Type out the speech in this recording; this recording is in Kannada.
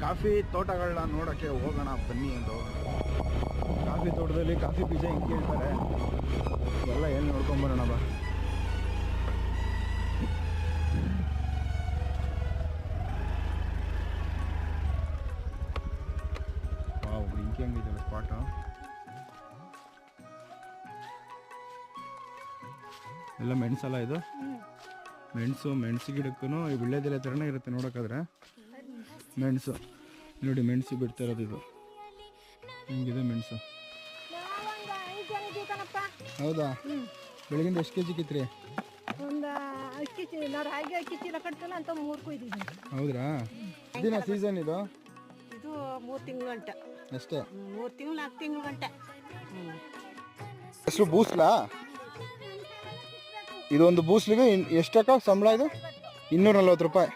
ಕಾಫಿ ತೋಟಗಳನ್ನ ನೋಡೋಕ್ಕೆ ಹೋಗೋಣ ಬನ್ನಿ ಅಂತ ಕಾಫಿ ತೋಟದಲ್ಲಿ ಕಾಫಿ ಬೀಜ ಹಿಂಗೆ ಕೇಳ್ತಾರೆ ಎಲ್ಲ ಏನು ನೋಡ್ಕೊಂಬರೋಣ ಬಾ. ಬೆಂಕಿ ಹಂಗಿದೆಯಲ್ಲ ಸ್ಪಾಟ. ಎಲ್ಲ ಮೆಣಸಲ್ಲ ಇದು, ಮೆಣಸು ಗಿಡಕ್ಕೂ ಈ ವಿಳ್ಯದೆಲೆ ಥರನೇ ಇರುತ್ತೆ ನೋಡೋಕ್ಕಾದ್ರೆ. ಮೆಣಸು ನೋಡಿ, ಮೆಣಸು ಬಿಡ್ತಾ ಇರೋದು ಇದು ಹಿಂಗಿದೆ ಮೆಣಸು. ಹೌದಾ, ಬೆಳಗಿಂದ ಎಷ್ಟು ಕೆಜಿ ಕಿತ್ರಿ? ಒಂದು 10 ಕೆಜಿ. ನಾವು ರಾಗಿ ಅಕ್ಕಿ ಚೀಲ ಕಟ್ತಲ್ಲ ಅಂತ 3 ಕೊಯ್ದಿದ್ದೀನಿ. ಹೌದ್ರಾ? ದಿನ ಸೀಸನ್ ಇದು? ಇದು 3 ತಿಂಗಳು ಗಂಟ ಅಷ್ಟೇ. 3 ತಿಂಗಳು 4 ತಿಂಗಳು ಗಂಟ. ಎಷ್ಟು ಬೂಸ್ಲಾ? ಇದೊಂದು ಬೂಸ್ಲಿಗೆ ಎಷ್ಟಕ್ಕ ಸಂಬಳ? ಇದು 240 ರೂಪಾಯಿ.